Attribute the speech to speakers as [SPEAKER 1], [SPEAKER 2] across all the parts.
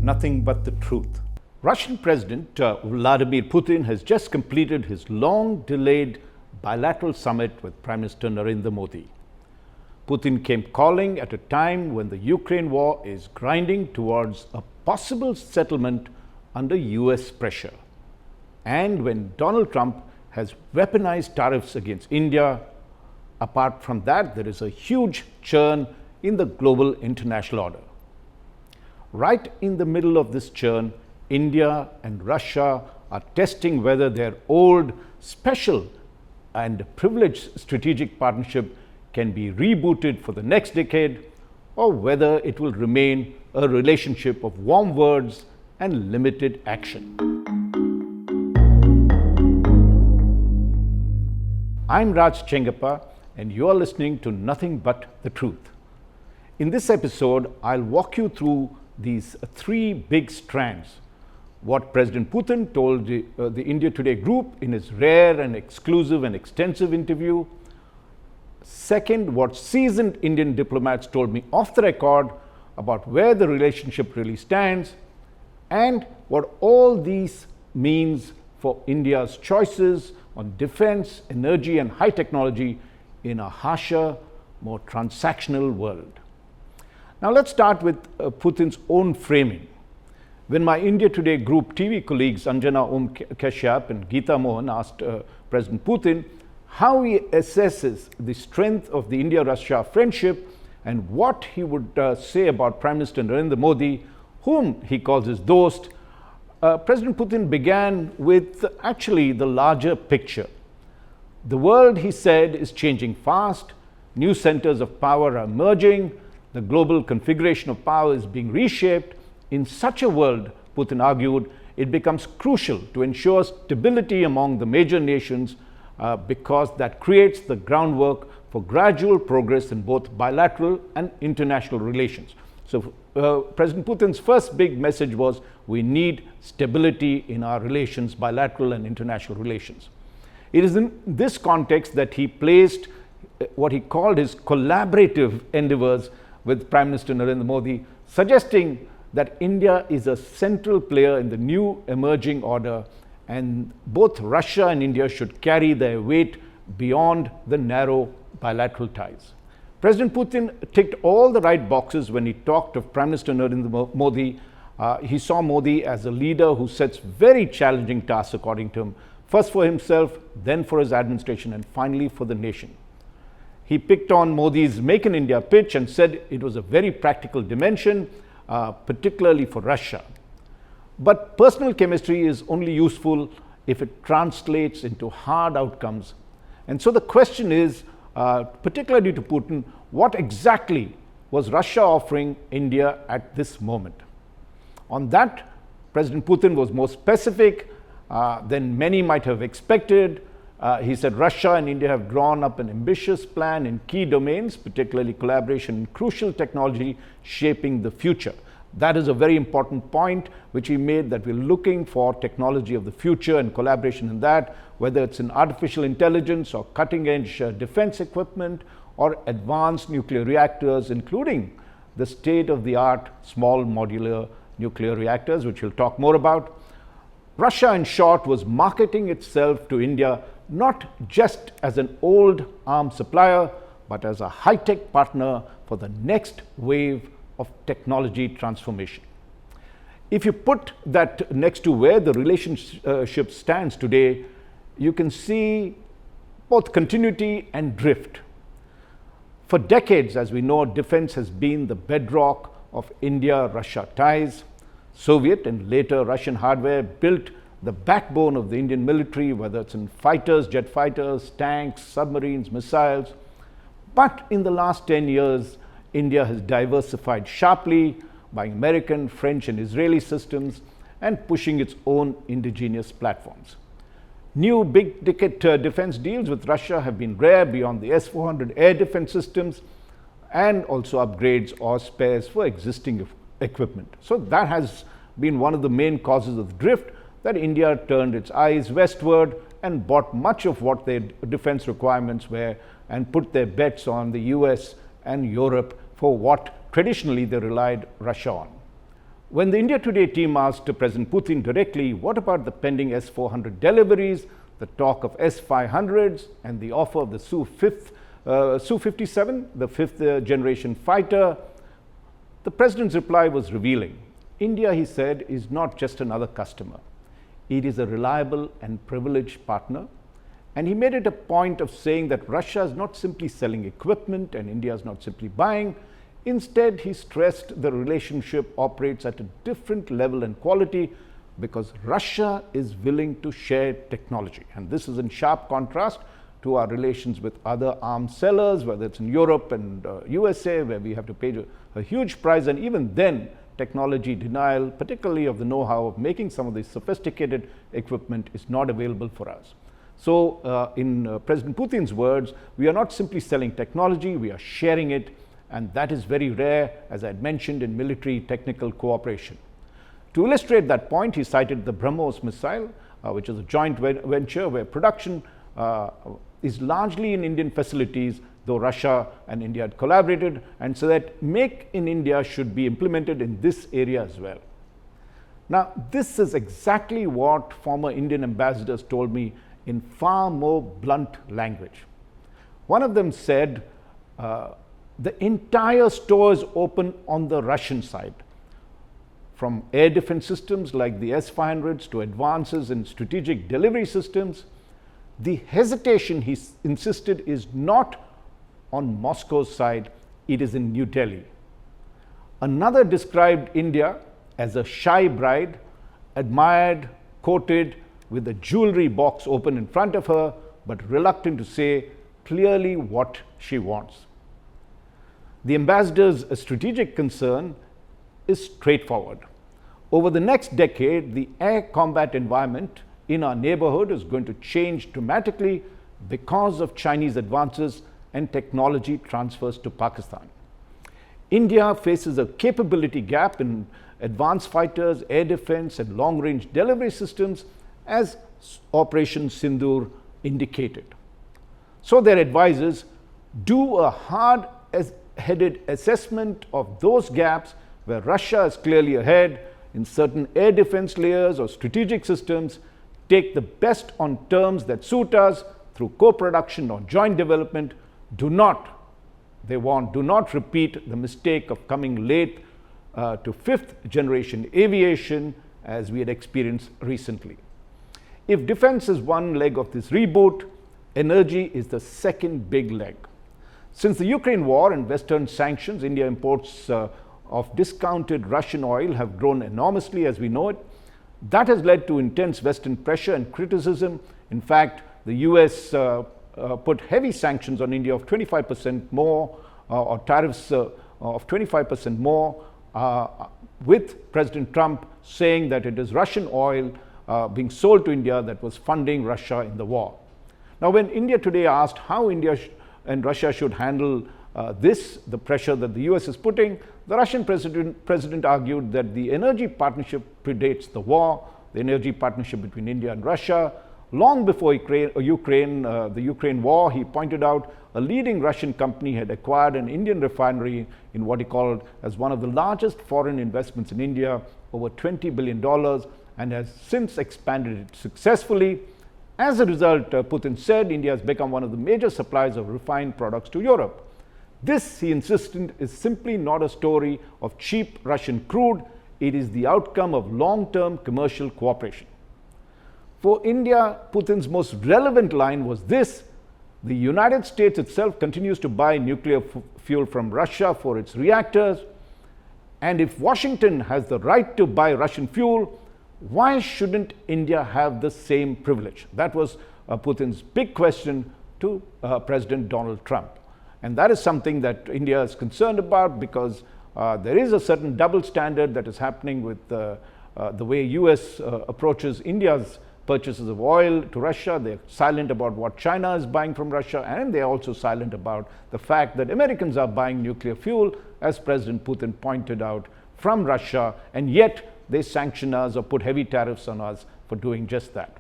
[SPEAKER 1] nothing but the truth. Russian President Vladimir Putin has just completed his long-delayed bilateral summit with Prime Minister Narendra Modi. Putin came calling at a time when the Ukraine war is grinding towards a possible settlement under US pressure, and when Donald Trump has weaponized tariffs against India. Apart from that, there is a huge churn in the global international order. Right in the middle of this churn, India and Russia are testing whether their old, special and privileged strategic partnership can be rebooted for the next decade, or whether it will remain a relationship of warm words and limited action. I'm Raj Chengappa, and you're listening to Nothing But the Truth. In this episode, I'll walk you through these three big strands. What President Putin told the India Today group in his rare and exclusive and extensive interview. Second, what seasoned Indian diplomats told me off the record about where the relationship really stands, and what all these means for India's choices on defense, energy and high technology in a harsher, more transactional world. Now let's start with Putin's own framing. When my India Today group TV colleagues Anjana Om Kashyap and Geeta Mohan asked President Putin how he assesses the strength of the India-Russia friendship and what he would say about Prime Minister Narendra Modi, whom he calls his dost, President Putin began with actually the larger picture. The world, he said, is changing fast. New centers of power are emerging. The global configuration of power is being reshaped. In such a world, Putin argued, it becomes crucial to ensure stability among the major nations because that creates the groundwork for gradual progress in both bilateral and international relations. So President Putin's first big message was we need stability in our relations, bilateral and international relations. It is in this context that he placed what he called his collaborative endeavors with Prime Minister Narendra Modi, suggesting that India is a central player in the new emerging order, and both Russia and India should carry their weight beyond the narrow bilateral ties. President Putin ticked all the right boxes when he talked of Prime Minister Narendra Modi. He saw Modi as a leader who sets very challenging tasks, according to him, first for himself, then for his administration, and finally for the nation. He picked on Modi's Make in India pitch and said it was a very practical dimension, particularly for Russia. But personal chemistry is only useful if it translates into hard outcomes. And so the question is, particularly to Putin, what exactly was Russia offering India at this moment? On that, President Putin was more specific than many might have expected. He said Russia and India have drawn up an ambitious plan in key domains, particularly collaboration in crucial technology shaping the future. That is a very important point which he made, that we're looking for technology of the future and collaboration in that, whether it's in artificial intelligence or cutting-edge defense equipment or advanced nuclear reactors, including the state-of-the-art small modular nuclear reactors, which we'll talk more about. Russia, in short, was marketing itself to India not just as an old arms supplier, but as a high-tech partner for the next wave of technology transformation. If you put that next to where the relationship stands today, you can see both continuity and drift. For decades, as we know, defense has been the bedrock of India-Russia ties. Soviet and later Russian hardware built the backbone of the Indian military, whether it's in fighters, jet fighters, tanks, submarines, missiles. But in the last 10 years, India has diversified sharply, buying American, French and Israeli systems and pushing its own indigenous platforms. New big-ticket defense deals with Russia have been rare beyond the S-400 air defense systems, and also upgrades or spares for existing equipment. So that has been one of the main causes of drift, that India turned its eyes westward and bought much of what their defense requirements were and put their bets on the US and Europe for what traditionally they relied Russia on. When the India Today team asked President Putin directly, what about the pending S-400 deliveries, the talk of S-500s, and the offer of the Su-57, the fifth generation fighter, the president's reply was revealing. India, he said, is not just another customer. It is a reliable and privileged partner. And he made it a point of saying that Russia is not simply selling equipment and India is not simply buying. Instead, he stressed the relationship operates at a different level and quality because Russia is willing to share technology. And this is in sharp contrast to our relations with other arms sellers, whether it's in Europe and USA, where we have to pay a huge price, and even then, technology denial, particularly of the know-how of making some of this sophisticated equipment, is not available for us. So, in President Putin's words, we are not simply selling technology, we are sharing it, and that is very rare, as I had mentioned, in military technical cooperation. To illustrate that point, he cited the BrahMos missile, which is a joint venture where production is largely in Indian facilities, though Russia and India had collaborated, and so that Make in India should be implemented in this area as well. Now, this is exactly what former Indian ambassadors told me in far more blunt language. One of them said, the entire store is open on the Russian side, from air defense systems like the S-500s to advances in strategic delivery systems. The hesitation, he insisted, is not on Moscow's side, it is in New Delhi. Another described India as a shy bride, admired, courted, with a jewelry box open in front of her, but reluctant to say clearly what she wants. The ambassador's strategic concern is straightforward. Over the next decade, the air combat environment in our neighborhood is going to change dramatically because of Chinese advances and technology transfers to Pakistan. India faces a capability gap in advanced fighters, air defense, and long-range delivery systems, as Operation Sindoor indicated. So their advisors do a hard-headed assessment of those gaps where Russia is clearly ahead in certain air defense layers or strategic systems, take the best on terms that suit us through co-production or joint development. Do not repeat the mistake of coming late to fifth generation aviation as we had experienced recently. If defense is one leg of this reboot, energy is the second big leg. Since the Ukraine war and Western sanctions, India imports of discounted Russian oil have grown enormously as we know it. That has led to intense Western pressure and criticism. In fact, the US put heavy sanctions on India of 25% more, or tariffs of 25% more, with President Trump saying that it is Russian oil being sold to India that was funding Russia in the war. Now, when India Today asked how India and Russia should handle the pressure that the US is putting, the Russian president argued that the energy partnership predates the war, the energy partnership between India and Russia. Long before the Ukraine war, he pointed out a leading Russian company had acquired an Indian refinery in what he called as one of the largest foreign investments in India, over $20 billion, and has since expanded it successfully. As a result, Putin said, India has become one of the major suppliers of refined products to Europe. This, he insisted, is simply not a story of cheap Russian crude. It is the outcome of long-term commercial cooperation. For India, Putin's most relevant line was this: the United States itself continues to buy nuclear fuel from Russia for its reactors, and if Washington has the right to buy Russian fuel, why shouldn't India have the same privilege? That was Putin's big question to President Donald Trump. And that is something that India is concerned about, because there is a certain double standard that is happening with the way US approaches India's purchases of oil to Russia. They're silent about what China is buying from Russia, and they're also silent about the fact that Americans are buying nuclear fuel, as President Putin pointed out, from Russia, and yet they sanction us or put heavy tariffs on us for doing just that.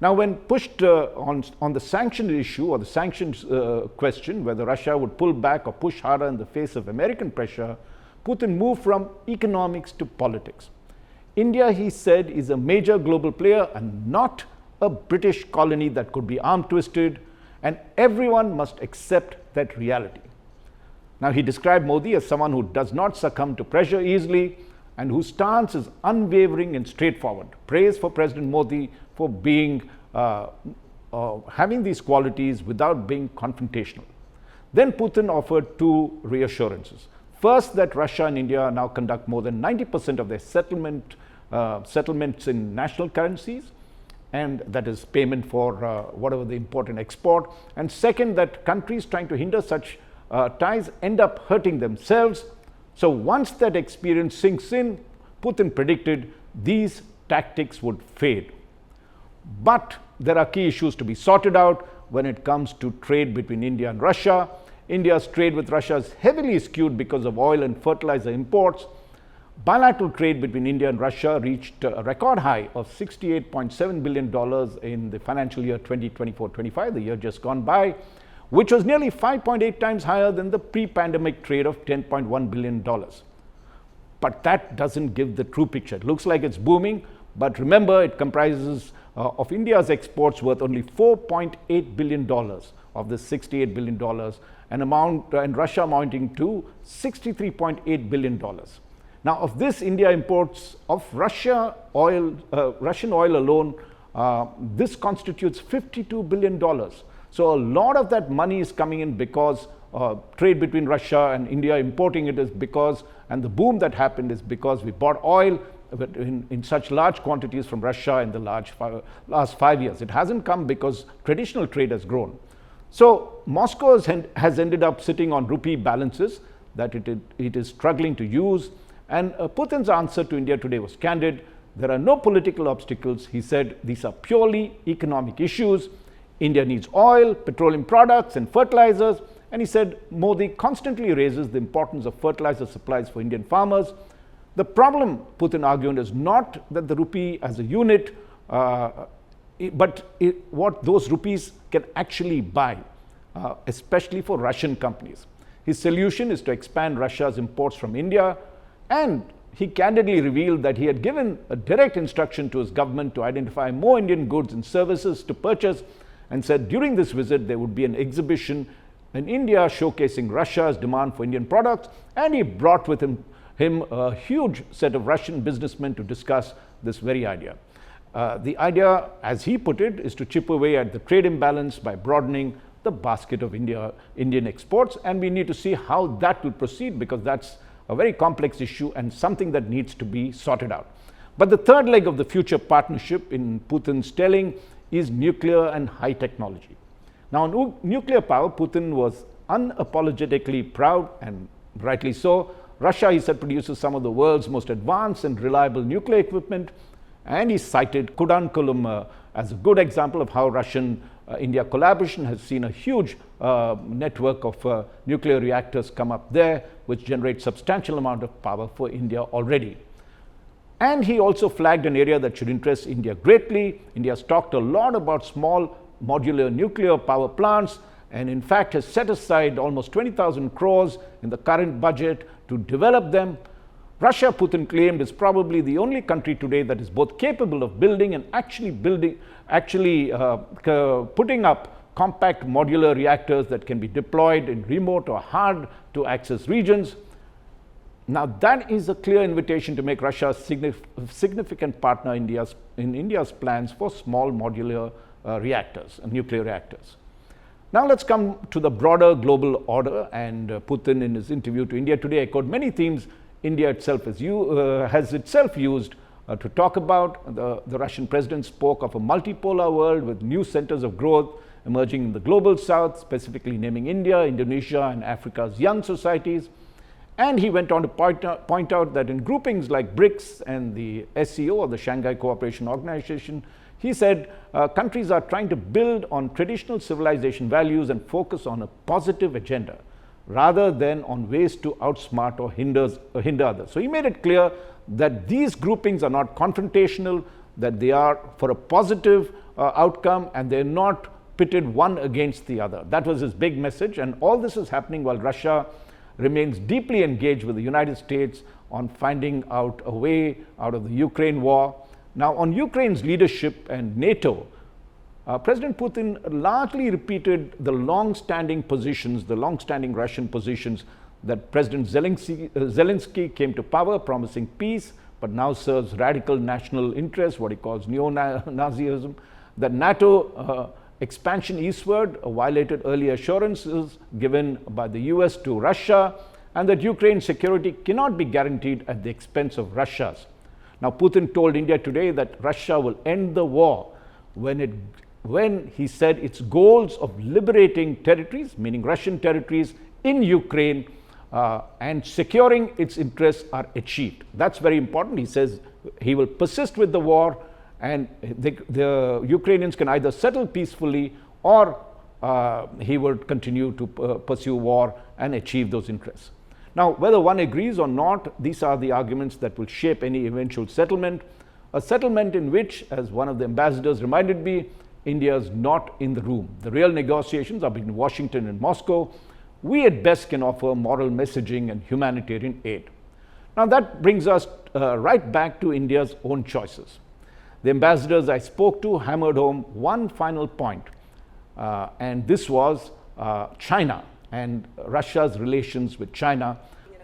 [SPEAKER 1] Now, when pushed on the sanction issue or the sanctions question, whether Russia would pull back or push harder in the face of American pressure, Putin moved from economics to politics. India, he said, is a major global player and not a British colony that could be arm twisted, and everyone must accept that reality. Now, he described Modi as someone who does not succumb to pressure easily and whose stance is unwavering and straightforward. Praise for President Modi for being having these qualities without being confrontational. Then Putin offered two reassurances. First, that Russia and India now conduct more than 90% of their settlements in national currencies, and that is payment for whatever they import and export. And second, that countries trying to hinder such ties end up hurting themselves. So once that experience sinks in, Putin predicted these tactics would fade. But there are key issues to be sorted out when it comes to trade between India and Russia. India's trade with Russia is heavily skewed because of oil and fertilizer imports. Bilateral trade between India and Russia reached a record high of $68.7 billion in the financial year 2024-25, the year just gone by, which was nearly 5.8 times higher than the pre-pandemic trade of $10.1 billion. But that doesn't give the true picture. It looks like it's booming, but remember, it comprises of India's exports worth only $4.8 billion of the $68 billion, and Russia amounting to $63.8 billion. Now, of this, India imports of Russian oil alone, this constitutes $52 billion. So a lot of that money is coming in because trade between Russia and India importing it is because, and the boom that happened is because we bought oil in such large quantities from Russia in the last 5 years. It hasn't come because traditional trade has grown. So Moscow has ended up sitting on rupee balances that it is struggling to use. And Putin's answer to India today was candid. There are no political obstacles. He said these are purely economic issues. India needs oil, petroleum products, and fertilizers. And he said Modi constantly raises the importance of fertilizer supplies for Indian farmers. The problem, Putin argued, is not that the rupee as a unit, but what those rupees can actually buy, especially for Russian companies. His solution is to expand Russia's imports from India, and he candidly revealed that he had given a direct instruction to his government to identify more Indian goods and services to purchase, and said during this visit there would be an exhibition in India showcasing Russia's demand for Indian products, and he brought with him a huge set of Russian businessmen to discuss this very idea. The idea, as he put it, is to chip away at the trade imbalance by broadening the basket of Indian exports, and we need to see how that will proceed, because that's a very complex issue and something that needs to be sorted out. But the third leg of the future partnership in Putin's telling is nuclear and high technology. Now, on nuclear power, Putin was unapologetically proud, and rightly so. Russia, he said, produces some of the world's most advanced and reliable nuclear equipment, and he cited Kudankulam as a good example of how Russian-India collaboration has seen a huge network of nuclear reactors come up there, which generate substantial amount of power for India already. And he also flagged an area that should interest India greatly. India has talked a lot about small modular nuclear power plants, and in fact has set aside almost 20,000 crores in the current budget to develop them. Russia, Putin claimed, is probably the only country today that is both capable of building and actually putting up compact modular reactors that can be deployed in remote or hard to access regions. Now, that is a clear invitation to make Russia a significant partner in India's plans for small modular reactors, nuclear reactors. Now let's come to the broader global order, and Putin in his interview to India Today echoed many themes India itself has itself used to talk about. The Russian president spoke of a multipolar world with new centers of growth emerging in the global south, specifically naming India, Indonesia, and Africa's young societies. And he went on to point out that in groupings like BRICS and the SCO, or the Shanghai Cooperation Organization, he said countries are trying to build on traditional civilization values and focus on a positive agenda rather than on ways to outsmart or hinder others. So he made it clear that these groupings are not confrontational, that they are for a positive outcome, and they're not pitted one against the other. That was his big message, and all this is happening while Russia remains deeply engaged with the United States on finding out a way out of the Ukraine war. Now, on Ukraine's leadership and NATO, President Putin largely repeated the long-standing positions, the long-standing Russian positions that President Zelensky came to power promising peace, but now serves radical national interests, what he calls neo-Nazism, that NATO expansion eastward violated early assurances given by the US to Russia, and that Ukraine's security cannot be guaranteed at the expense of Russia's. Now, Putin told India today that Russia will end the war when he said its goals of liberating territories, meaning Russian territories in Ukraine, and securing its interests are achieved. That's very important. He says he will persist with the war, and the Ukrainians can either settle peacefully or he will continue to pursue war and achieve those interests. Now, whether one agrees or not, these are the arguments that will shape any eventual settlement. A settlement in which, as one of the ambassadors reminded me, India is not in the room. The real negotiations are between Washington and Moscow. We at best can offer moral messaging and humanitarian aid. Now, that brings us right back to India's own choices. The ambassadors I spoke to hammered home one final point, and this was China and Russia's relations with China.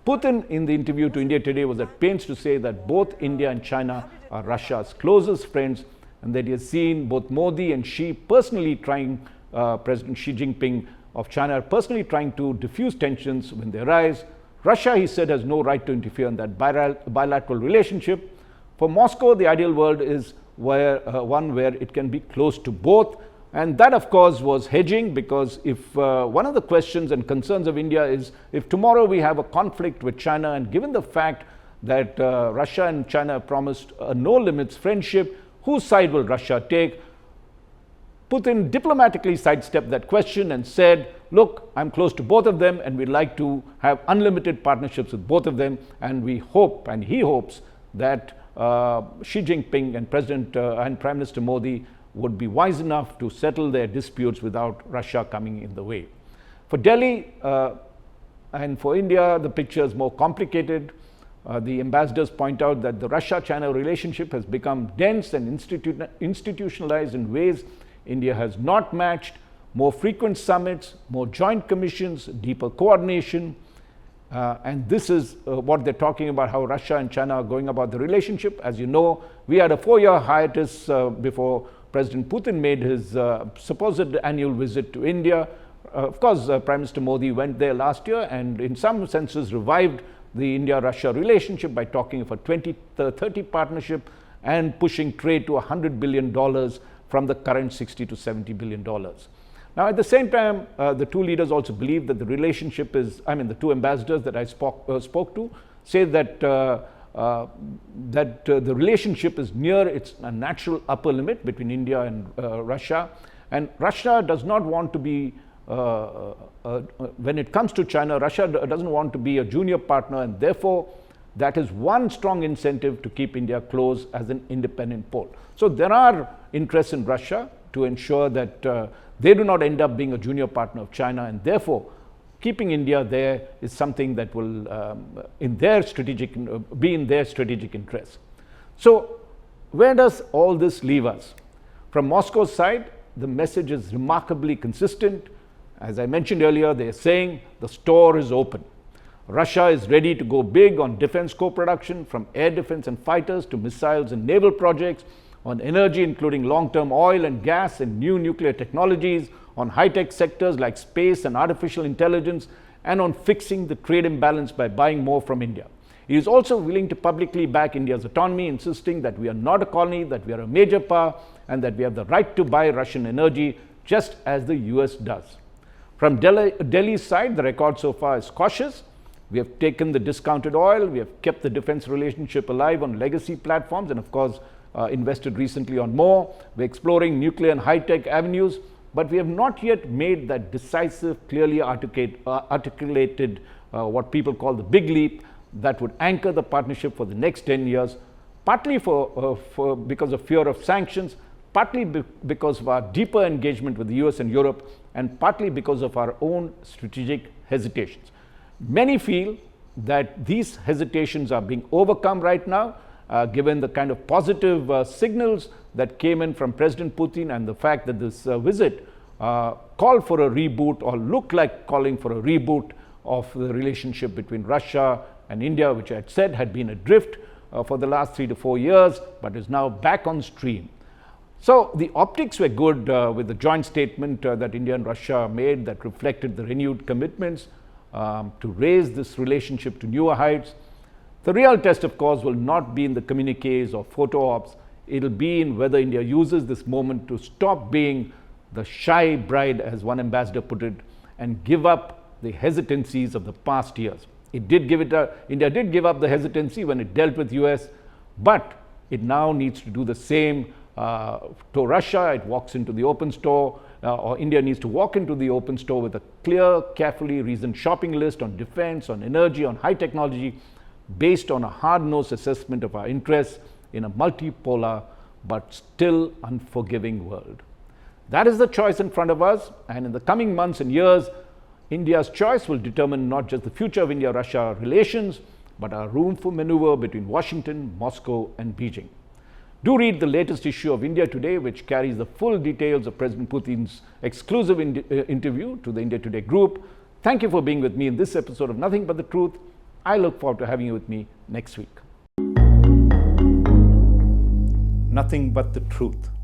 [SPEAKER 1] Putin, in the interview to India Today, was at pains to say that both India and China are Russia's closest friends, and that he has seen both Modi and Xi personally trying, President Xi Jinping of China personally trying to diffuse tensions when they arise. Russia, he said, has no right to interfere in that bilateral relationship. For Moscow, the ideal world is one where it can be close to both. And that, of course, was hedging, because if one of the questions and concerns of India is, if tomorrow we have a conflict with China, and given the fact that Russia and China promised a no-limits friendship, whose side will Russia take? Putin diplomatically sidestepped that question and said, look, I'm close to both of them, and we'd like to have unlimited partnerships with both of them, and we hope, and he hopes, that Xi Jinping and Prime Minister Modi would be wise enough to settle their disputes without Russia coming in the way. For Delhi and for India, the picture is more complicated. The ambassadors point out that the Russia-China relationship has become dense and institutionalized in ways India has not matched. More frequent summits, more joint commissions, deeper coordination. And this is what they're talking about, how Russia and China are going about the relationship. As you know, we had a 4-year hiatus before President Putin made his supposed annual visit to India. Of course, Prime Minister Modi went there last year and in some senses revived the India-Russia relationship by talking of a 2030 partnership and pushing trade to $100 billion from the current $60 to $70 billion. Now, at the same time, the two leaders also believe that the relationship is, the two ambassadors that I spoke to say that the relationship is near its natural upper limit between India and Russia. And Russia does not want to be, when it comes to China, Russia doesn't want to be a junior partner, and therefore that is one strong incentive to keep India close as an independent pole. So there are interests in Russia to ensure that they do not end up being a junior partner of China, and therefore keeping India there is something that will be in their strategic interest. So where does all this leave us? From Moscow's side, the message is remarkably consistent. As I mentioned earlier, they are saying the store is open. Russia is ready to go big on defense co-production, from air defense and fighters to missiles and naval projects, on energy including long-term oil and gas and new nuclear technologies, on high-tech sectors like space and artificial intelligence, and on fixing the trade imbalance by buying more from India. He is also willing to publicly back India's autonomy, insisting that we are not a colony, that we are a major power, and that we have the right to buy Russian energy just as the US does. From Delhi's side, the record so far is cautious. We have taken the discounted oil, we have kept the defense relationship alive on legacy platforms, and of course invested recently on more. We're exploring nuclear and high-tech avenues, but we have not yet made that decisive, clearly articulated what people call the big leap that would anchor the partnership for the next 10 years, partly because of fear of sanctions, partly because of our deeper engagement with the US and Europe, and partly because of our own strategic hesitations. Many feel that these hesitations are being overcome right now, given the kind of positive signals that came in from President Putin and the fact that this visit called for a reboot or looked like calling for a reboot of the relationship between Russia and India, which I had said had been adrift for the last 3 to 4 years, but is now back on stream. So the optics were good with the joint statement that India and Russia made that reflected the renewed commitments to raise this relationship to newer heights. The real test, of course, will not be in the communiques or photo ops. It'll be in whether India uses this moment to stop being the shy bride, as one ambassador put it, and give up the hesitancies of the past years. India did give up the hesitancy when it dealt with US, but it now needs to do the same to Russia. It walks into the open store, or India needs to walk into the open store with a clear, carefully reasoned shopping list on defense, on energy, on high technology, based on a hard-nosed assessment of our interests in a multipolar but still unforgiving world. That is the choice in front of us, and in the coming months and years, India's choice will determine not just the future of India-Russia relations, but our room for maneuver between Washington, Moscow, and Beijing. Do read the latest issue of India Today, which carries the full details of President Putin's exclusive interview to the India Today group. Thank you for being with me in this episode of Nothing But the Truth. I look forward to having you with me next week. Nothing but the truth.